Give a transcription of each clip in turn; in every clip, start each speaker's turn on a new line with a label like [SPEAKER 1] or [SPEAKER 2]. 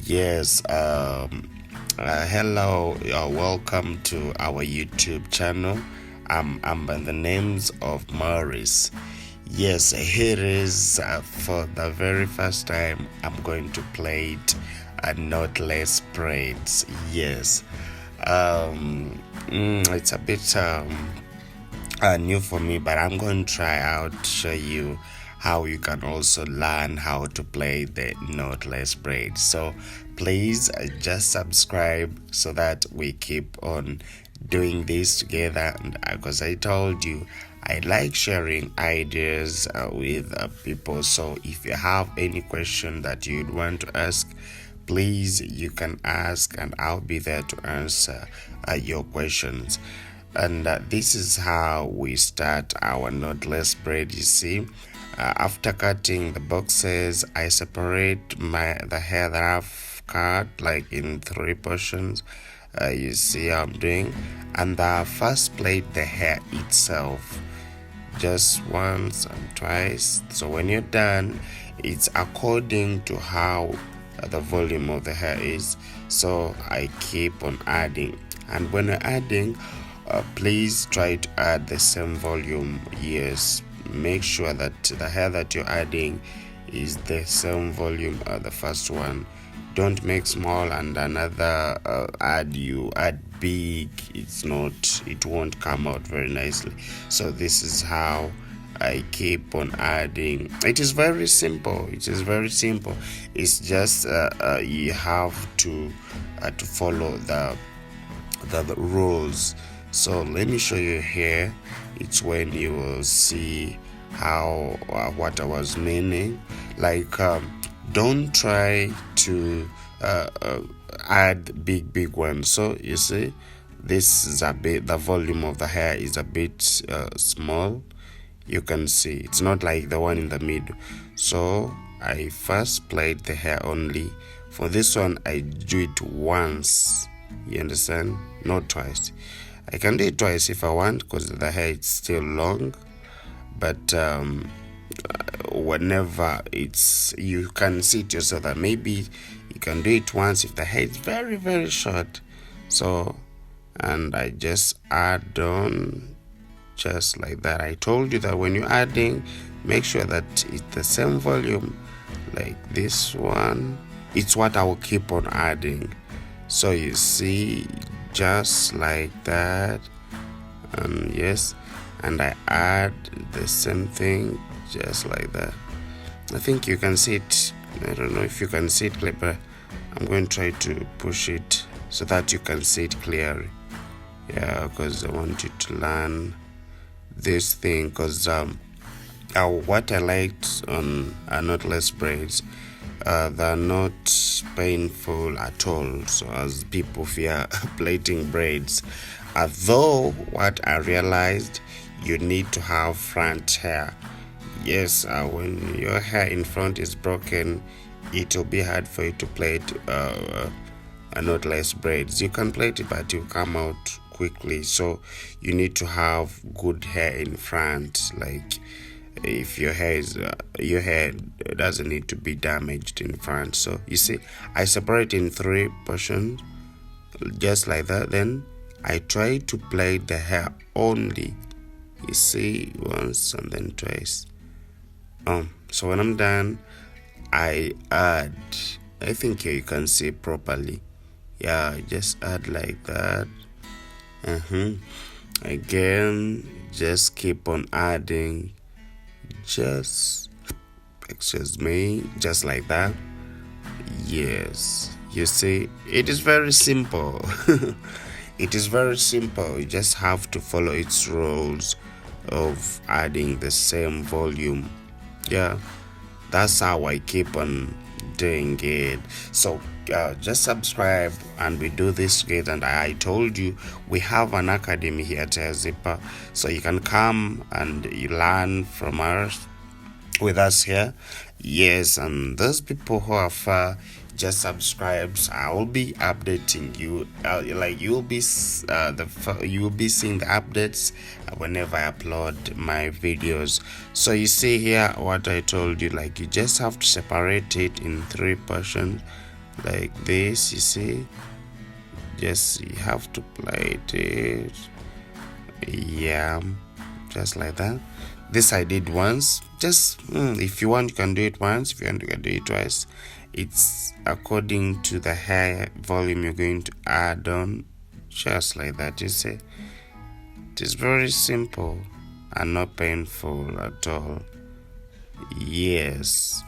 [SPEAKER 1] Yes, hello, welcome to our YouTube channel. I'm by the names of Maurice. Yes, here is for the very first time I'm going to play it Knotless Braids. Yes, it's a bit new for me, but I'm going to try out show you how you can also learn how to play the knotless braid. So please just subscribe so that we keep on doing this together. And because I told you I like sharing ideas with people, so if you have any question that you'd want to ask, please you can ask and I'll be there to answer your questions. And this is how we start our knotless braid. You see, after cutting the boxes, I separate the hair that I've cut like in 3 portions. You see how I'm doing, and first plait the hair itself just once and twice. So when you're done, it's according to how the volume of the hair is. So I keep on adding, and when you're adding, please try to add the same volume. Yes, make sure that the hair that you're adding is the same volume as the first one. Don't make small and another you add big. It won't come out very nicely. So this is how I keep on adding. It is very simple. It's just you have to follow the rules. So let me show you here. It's when you will see how what I was meaning. Like don't try to add big ones. So you see, this is a bit, the volume of the hair is a bit small. You can see it's not like the one in the middle. So I first plait the hair only. For this one I do it once, you understand, not twice. I can do it twice if I want because the hair is still long, but whenever you can see it yourself that maybe you can do it once if the hair is very short. So, and I just add on just like that. I told you that when you're adding, make sure that it's the same volume like this one. It's what I will keep on adding. So you see, just like that. Yes, and I add the same thing just like that. I think you can see it. I don't know if you can see it clearly, but I'm going to try to push it so that you can see it clearly. Yeah, because I want you to learn this thing, because what I liked on knotless braids, they're not painful at all. So as people fear plaiting braids, though what I realized, you need to have front hair. Yes, when your hair in front is broken, it will be hard for you to plait knotless braids. You can plait it, but it will come out quickly. So you need to have good hair in front. Like if your hair doesn't need to be damaged in front. So you see, I separate in 3 portions just like that. Then I try to plait the hair only, you see, once and then twice. So when I'm done, I add, I think here you can see properly. Yeah, just add like that. Again, just keep on adding, just like that. Yes, you see, it is very simple. It is very simple. You just have to follow its rules of adding the same volume. Yeah, that's how I keep on doing it. So just subscribe and we do this together. And I told you we have an academy here at Hair Zipper, so you can come and you learn from us with us here. Yes, and those people who have just subscribes, I will be updating you. You'll be seeing the updates whenever I upload my videos. So you see here what I told you, like you just have to separate it in 3 portions. like this, you see. Just you have to plait it, yeah, just like that. This I did once. Just if you want, you can do it once. If you want, you can do it twice. It's according to the hair volume you're going to add on, just like that. You see, it is very simple and not painful at all. Yes,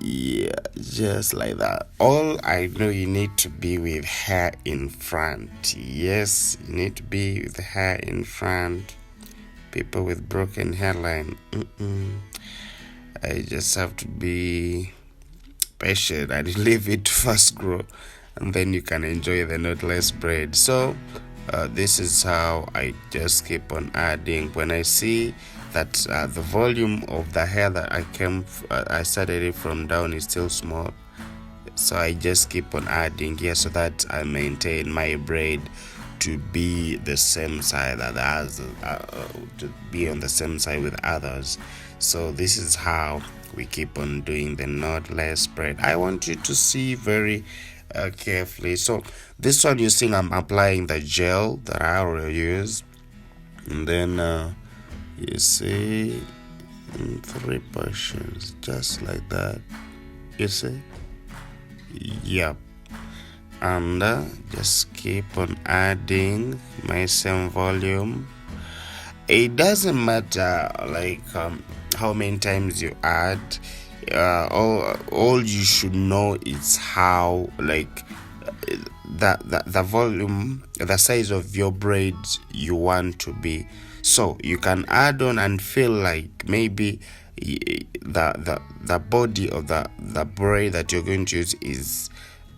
[SPEAKER 1] yeah, just like that. All I know, you need to be with hair in front. Yes, you need to be with hair in front. People with broken hairline, I just have to be patient and leave it to first grow, and then you can enjoy the knotless braid. So this is how I just keep on adding. When I see that the volume of the hair that I started it from down is still small, so I just keep on adding here so that I maintain my braid to be the same side that others, to be on the same side with others. So this is how we keep on doing the knotless braid. I want you to see very carefully. So this one, you see, I'm applying the gel that I already use, and then you see, in 3 portions, just like that. You see, yep. And just keep on adding my same volume. It doesn't matter like how many times you add. All you should know is how, like, the volume, the size of your braids you want to be. So you can add on and feel like maybe the body of the braid that you're going to use is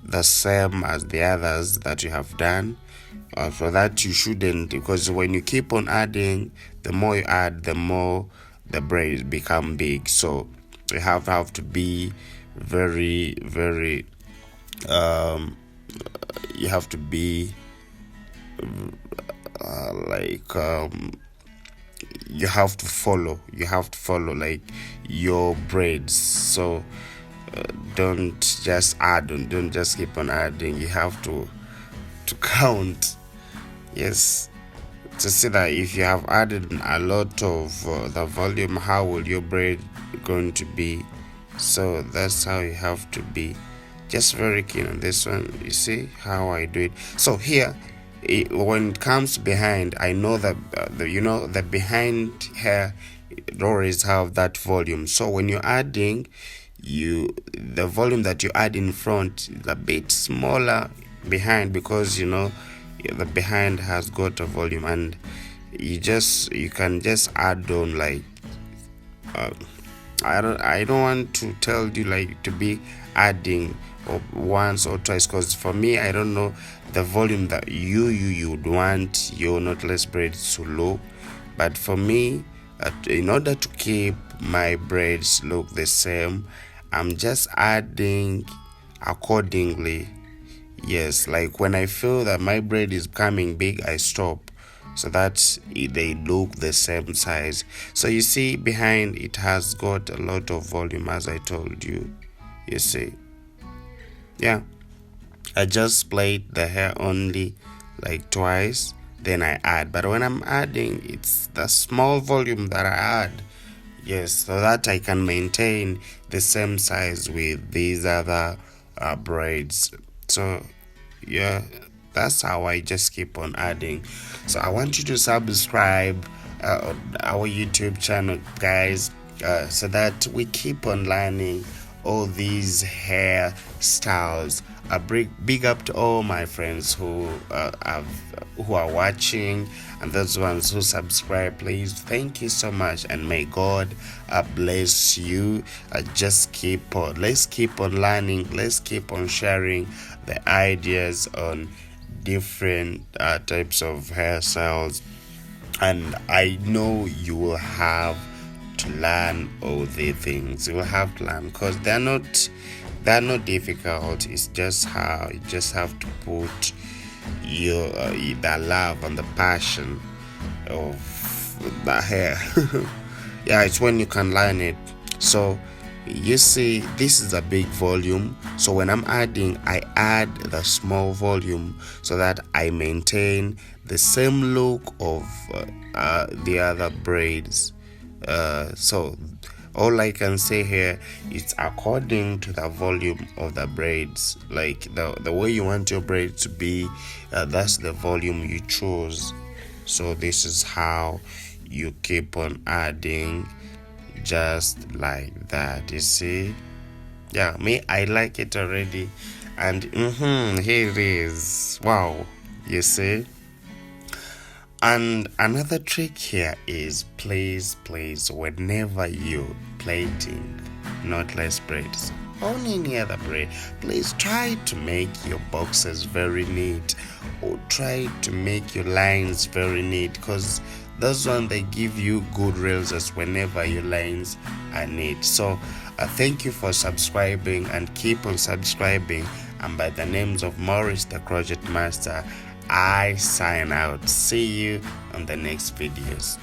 [SPEAKER 1] the same as the others that you have done. For that, you shouldn't, because when you keep on adding, the more you add, the more the braids become big. So you have to be very, very you have to be you have to follow like your braids. So don't just add on, don't just keep on adding. You have to count, yes, to see that if you have added a lot of the volume, how will your braid going to be. So that's how you have to be. Just very keen on this one. You see how I do it. So here, when it comes behind, I know that the behind hair, it always have that volume. So when you're adding, the volume that you add in front is a bit smaller behind, because the behind has got a volume, and you can just add on like I don't want to tell you like to be adding once or twice, because for me, I don't know the volume that you would want your knotless braids to look. But for me, in order to keep my braids look the same, I'm just adding accordingly. Yes, like when I feel that my braid is becoming big, I stop, so that they look the same size. So you see, behind it has got a lot of volume, as I told you. You see, yeah, I just plait the hair only like twice, then I add. But when I'm adding, it's the small volume that I add. Yes, so that I can maintain the same size with these other braids. So yeah, that's how I just keep on adding. So I want you to subscribe on our YouTube channel, guys, so that we keep on learning all these hairstyles. A big up to all my friends who are watching, and those ones who subscribe. Please, thank you so much, and may God bless you. Let's keep on learning. Let's keep on sharing the ideas on different types of hairstyles, and I know you will have to learn all the things. You will have to learn, because they're not difficult. It's just how you just have to put your the love and the passion of the hair. Yeah, it's when you can learn it. So you see this is a big volume, so when I'm adding, I add the small volume so that I maintain the same look of the other braids. So all I can say here, it's according to the volume of the braids, like the way you want your braid to be, that's the volume you choose. So this is how you keep on adding, just like that. You see, yeah, me, I like it already. And here it is. Wow, you see. And another trick here is, please, whenever you plaiting knotless braids on any other braid, please try to make your boxes very neat, or try to make your lines very neat, because those one, they give you good results whenever your lines are neat. So thank you for subscribing, and keep on subscribing. And by the names of Maurice the Crochet Master, I sign out. See you on the next videos.